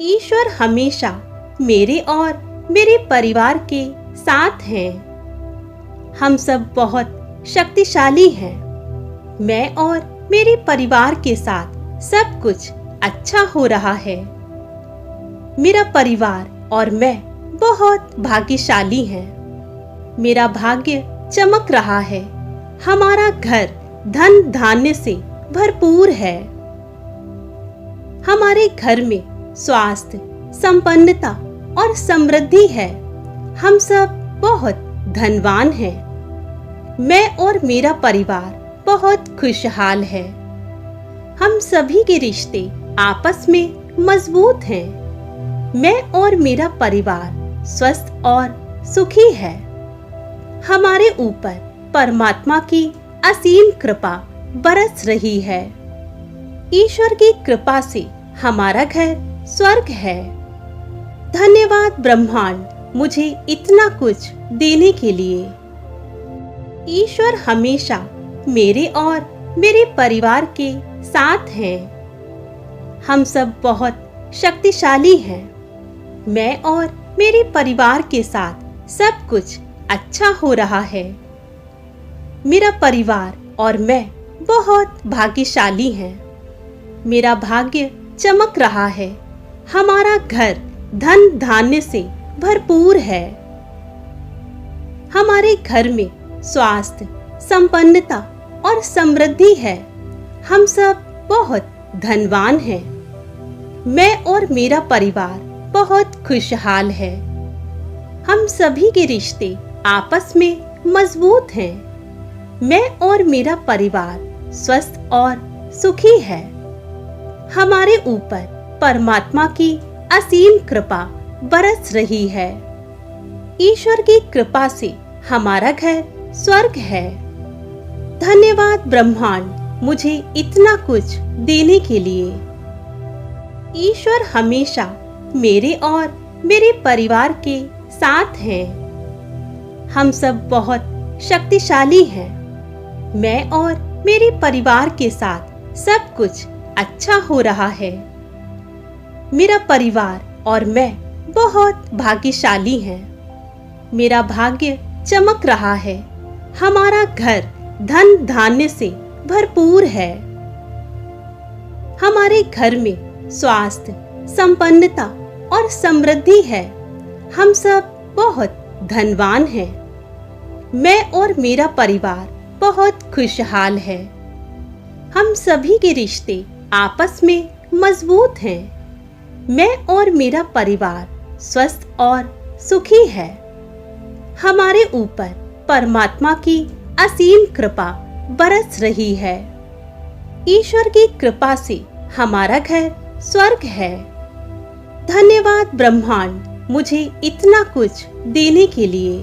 ईश्वर हमेशा मेरे और मेरे परिवार के साथ हैं। हम सब बहुत शक्तिशाली हैं। मैं और मेरे परिवार के साथ सब कुछ अच्छा हो रहा है। मेरा परिवार और मैं बहुत भाग्यशाली हैं। मेरा भाग्य चमक रहा है। हमारा घर धन धान्य से भरपूर है। हमारे घर में स्वास्थ्य, संपन्नता और समृद्धि है। हम सब बहुत धनवान हैं। मैं और मेरा परिवार बहुत खुशहाल है। हम सभी के रिश्ते आपस में मजबूत हैं। मैं और मेरा परिवार स्वस्थ और सुखी है। हमारे ऊपर परमात्मा की असीम कृपा बरस रही है। ईश्वर की कृपा से हमारा घर स्वर्ग है। धन्यवाद ब्रह्मांड मुझे इतना कुछ देने के लिए। ईश्वर हमेशा मेरे और मेरे परिवार के साथ हैं। हम सब बहुत शक्तिशाली हैं। मैं और मेरे परिवार के साथ सब कुछ अच्छा हो रहा है। मेरा परिवार और मैं बहुत भाग्यशाली हैं। मेरा भाग्य चमक रहा है। हमारा घर धन धान्य से भरपूर है। हमारे घर में स्वास्थ्य, संपन्नता और समृद्धि है। हम सब बहुत धनवान हैं। मैं और मेरा परिवार बहुत खुशहाल है। हम सभी के रिश्ते आपस में मजबूत हैं। मैं और मेरा परिवार स्वस्थ और सुखी है। हमारे ऊपर परमात्मा की असीम कृपा बरस रही है। ईश्वर की कृपा से हमारा घर स्वर्ग है। धन्यवाद ब्रह्मांड मुझे इतना कुछ देने के लिए। ईश्वर हमेशा मेरे और मेरे परिवार के साथ हैं। हम सब बहुत शक्तिशाली हैं। मैं और मेरे परिवार के साथ सब कुछ अच्छा हो रहा है। मेरा परिवार और मैं बहुत भाग्यशाली हैं। मेरा भाग्य चमक रहा है। हमारा घर धन धान्य से भरपूर है। हमारे घर में स्वास्थ्य, संपन्नता और समृद्धि है। हम सब बहुत धनवान हैं। मैं और मेरा परिवार बहुत खुशहाल है। हम सभी के रिश्ते आपस में मजबूत हैं। मैं और मेरा परिवार स्वस्थ और सुखी है। हमारे ऊपर परमात्मा की असीम कृपा बरस रही है। ईश्वर की कृपा से हमारा घर स्वर्ग है। धन्यवाद ब्रह्मांड मुझे इतना कुछ देने के लिए।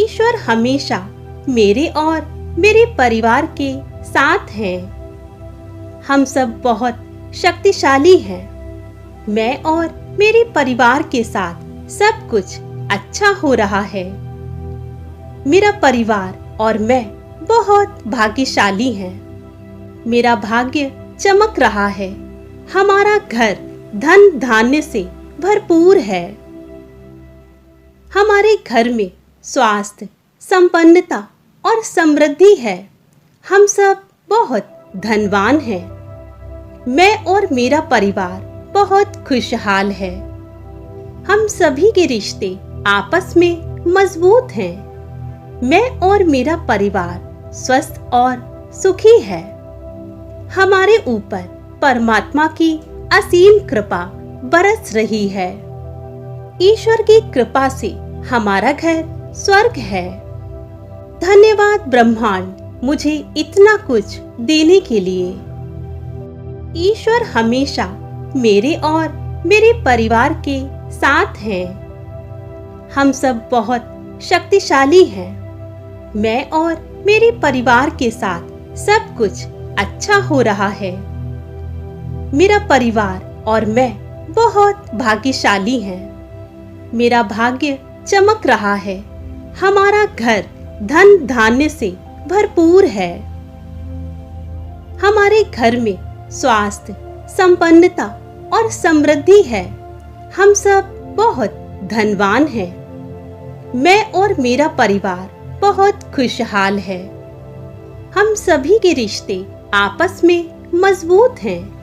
ईश्वर हमेशा मेरे और मेरे परिवार के साथ हैं। हम सब बहुत शक्तिशाली हैं। मैं और मेरे परिवार के साथ सब कुछ अच्छा हो रहा है। मेरा परिवार और मैं बहुत भाग्यशाली हैं। मेरा भाग्य चमक रहा है। हमारा घर धन धान्य से भरपूर है। हमारे घर में स्वास्थ्य, संपन्नता और समृद्धि है। हम सब बहुत धनवान हैं। मैं और मेरा परिवार बहुत खुशहाल है। हम सभी के रिश्ते आपस में मजबूत हैं। मैं और मेरा परिवार स्वस्थ और सुखी है। हमारे ऊपर परमात्मा की असीम कृपा बरस रही है। ईश्वर की कृपा से हमारा घर स्वर्ग है। धन्यवाद ब्रह्मांड मुझे इतना कुछ देने के लिए। ईश्वर हमेशा मेरे और मेरे परिवार के साथ हैं। हम सब बहुत शक्तिशाली हैं। मैं और मेरे परिवार के साथ सब कुछ अच्छा हो रहा है। मेरा परिवार और मैं बहुत भाग्यशाली हैं। मेरा भाग्य चमक रहा है। हमारा घर धन धान्य से भरपूर है। हमारे घर में स्वास्थ्य, संपन्नता और समृद्धि है। हम सब बहुत धनवान हैं। मैं और मेरा परिवार बहुत खुशहाल है। हम सभी के रिश्ते आपस में मजबूत हैं।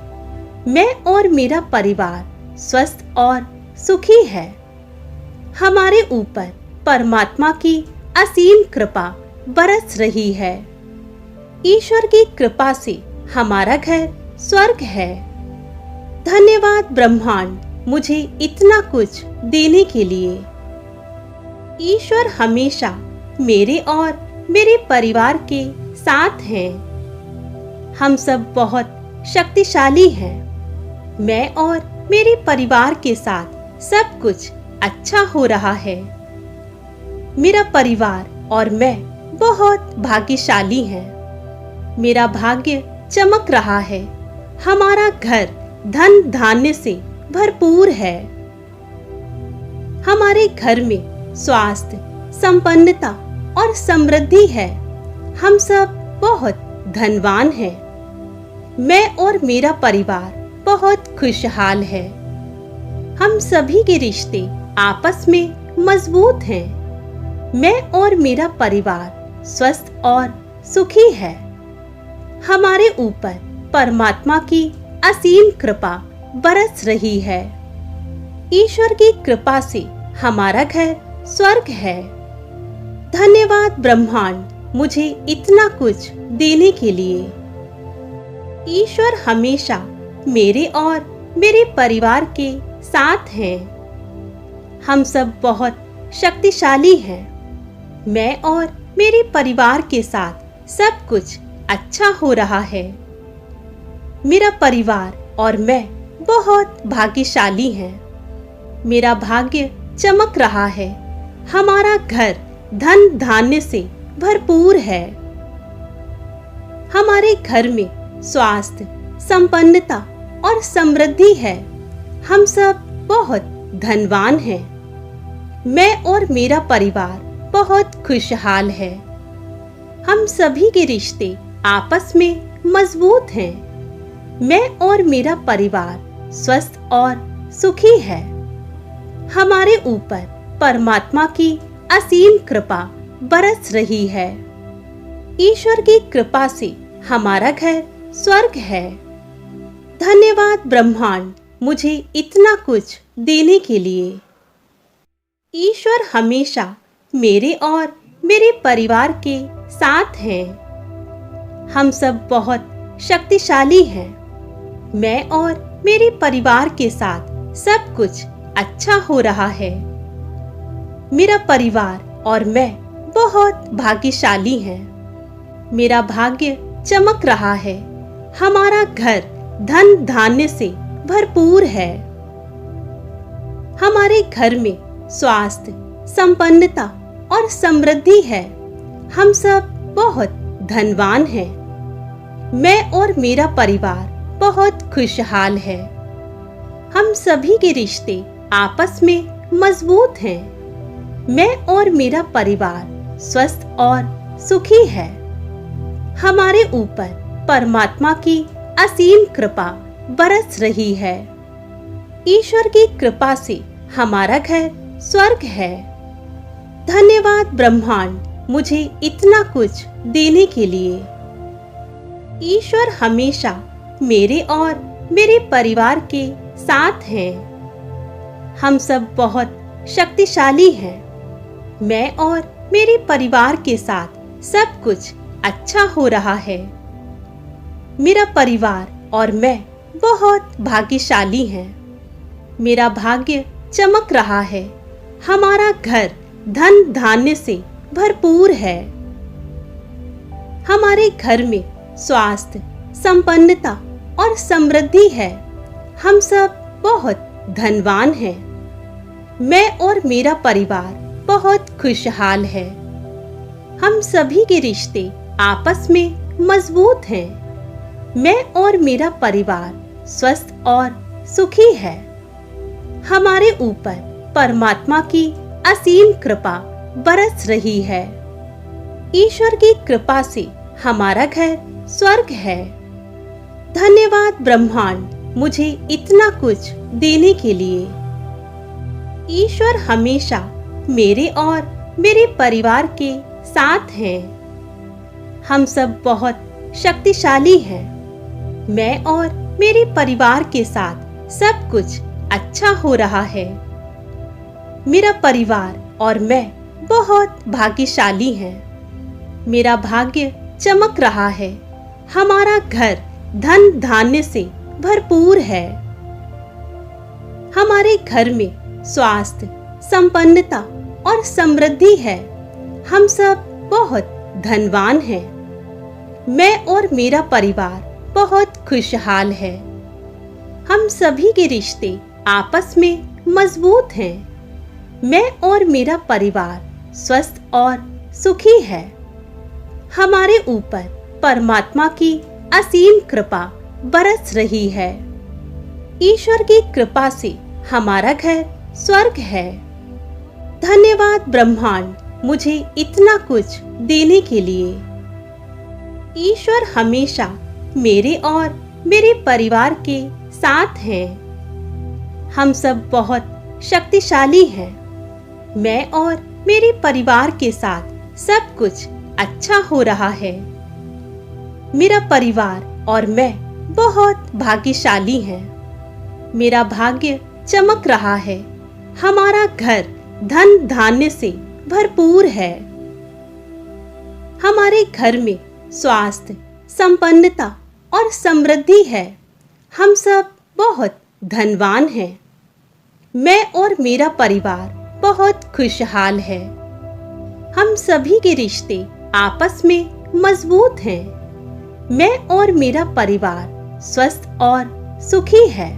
मैं और मेरा परिवार स्वस्थ और सुखी है। हमारे ऊपर परमात्मा की असीम कृपा बरस रही है। ईश्वर की कृपा से हमारा घर स्वर्ग है। धन्यवाद ब्रह्मांड मुझे इतना कुछ देने के लिए। ईश्वर हमेशा मेरे और मेरे परिवार के साथ हैं। हम सब बहुत शक्तिशाली हैं। मैं और मेरे परिवार के साथ सब कुछ अच्छा हो रहा है। मेरा परिवार और मैं बहुत भाग्यशाली हैं। मेरा भाग्य चमक रहा है। हमारा घर धन धान्य से भरपूर है। हमारे घर में स्वास्थ्य, संपन्नता और समृद्धि है। हम सब बहुत धनवान हैं। मैं और मेरा परिवार बहुत खुशहाल है। हम सभी के रिश्ते आपस में मजबूत हैं। मैं और मेरा परिवार स्वस्थ और सुखी है। हमारे ऊपर परमात्मा की असीम कृपा बरस रही है। ईश्वर की कृपा से हमारा घर स्वर्ग है। धन्यवाद ब्रह्मांड मुझे इतना कुछ देने के लिए। ईश्वर हमेशा मेरे और मेरे परिवार के साथ हैं। हम सब बहुत शक्तिशाली हैं। मैं और मेरे परिवार के साथ सब कुछ अच्छा हो रहा है। मेरा परिवार और मैं बहुत भाग्यशाली हैं। मेरा भाग्य चमक रहा है। हमारा घर धन धान्य से भरपूर है। हमारे घर में स्वास्थ्य, संपन्नता और समृद्धि है। हम सब बहुत धनवान हैं। मैं और मेरा परिवार बहुत खुशहाल है। हम सभी के रिश्ते आपस में मजबूत हैं। मैं और मेरा परिवार स्वस्थ और सुखी है। हमारे ऊपर परमात्मा की असीम कृपा बरस रही है। ईश्वर की कृपा से हमारा घर स्वर्ग है। धन्यवाद ब्रह्मांड मुझे इतना कुछ देने के लिए। ईश्वर हमेशा मेरे और मेरे परिवार के साथ हैं। हम सब बहुत शक्तिशाली हैं। मैं और मेरे परिवार के साथ सब कुछ अच्छा हो रहा है। मेरा परिवार और मैं बहुत भाग्यशाली हैं। मेरा भाग्य चमक रहा है। हमारा घर धन धान्य से भरपूर है। हमारे घर में स्वास्थ्य, संपन्नता और समृद्धि है। हम सब बहुत धनवान हैं। मैं और मेरा परिवार बहुत खुशहाल है। हम सभी के रिश्ते आपस में मजबूत हैं। मैं और मेरा परिवार स्वस्थ और सुखी है। हमारे ऊपर परमात्मा की असीम कृपा बरस रही है। ईश्वर की कृपा से हमारा घर स्वर्ग है। धन्यवाद ब्रह्मांड मुझे इतना कुछ देने के लिए। ईश्वर हमेशा मेरे और मेरे परिवार के साथ हैं। हम सब बहुत शक्तिशाली हैं। मैं और मेरे परिवार के साथ सब कुछ अच्छा हो रहा है। मेरा परिवार और मैं बहुत भाग्यशाली हैं। मेरा भाग्य चमक रहा है। हमारा घर धन धान्य से भरपूर है। हमारे घर में स्वास्थ्य, संपन्नता और समृद्धि है। हम सब बहुत धनवान हैं। मैं और मेरा परिवार बहुत खुशहाल है। हम सभी के रिश्ते आपस में मजबूत हैं। मैं और मेरा परिवार स्वस्थ और सुखी है। हमारे ऊपर परमात्मा की असीम कृपा बरस रही है। ईश्वर की कृपा से हमारा घर स्वर्ग है। धन्यवाद ब्रह्मांड मुझे इतना कुछ देने के लिए। ईश्वर हमेशा मेरे और मेरे परिवार के साथ हैं। हम सब बहुत शक्तिशाली हैं। मैं और मेरे परिवार के साथ सब कुछ अच्छा हो रहा है। मेरा परिवार और मैं बहुत भाग्यशाली हैं। मेरा भाग्य चमक रहा है। हमारा घर धन धान्य से भरपूर है। हमारे घर में स्वास्थ्य, संपन्नता और समृद्धि है। हम सब बहुत धनवान हैं। मैं और मेरा परिवार बहुत खुशहाल है। हम सभी के रिश्ते आपस में मजबूत हैं। मैं और मेरा परिवार स्वस्थ और सुखी है। हमारे ऊपर परमात्मा की असीम कृपा बरस रही है। ईश्वर की कृपा से हमारा घर स्वर्ग है। धन्यवाद ब्रह्मांड मुझे इतना कुछ देने के लिए। ईश्वर हमेशा मेरे और मेरे परिवार के साथ हैं। हम सब बहुत शक्तिशाली हैं। मैं और मेरे परिवार के साथ सब कुछ अच्छा हो रहा है। मेरा परिवार और मैं बहुत भाग्यशाली हैं। मेरा भाग्य चमक रहा है। हमारा घर धन धान्य से भरपूर है। हमारे घर में स्वास्थ्य, संपन्नता और समृद्धि है। हम सब बहुत धनवान हैं। मैं और मेरा परिवार बहुत खुशहाल है। हम सभी के रिश्ते आपस में मजबूत हैं। मैं और मेरा परिवार स्वस्थ और सुखी है।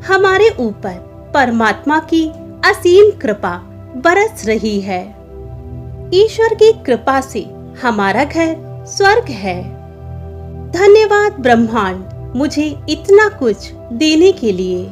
हमारे ऊपर परमात्मा की असीम कृपा बरस रही है। ईश्वर की कृपा से हमारा घर स्वर्ग है। धन्यवाद ब्रह्मांड मुझे इतना कुछ देने के लिए।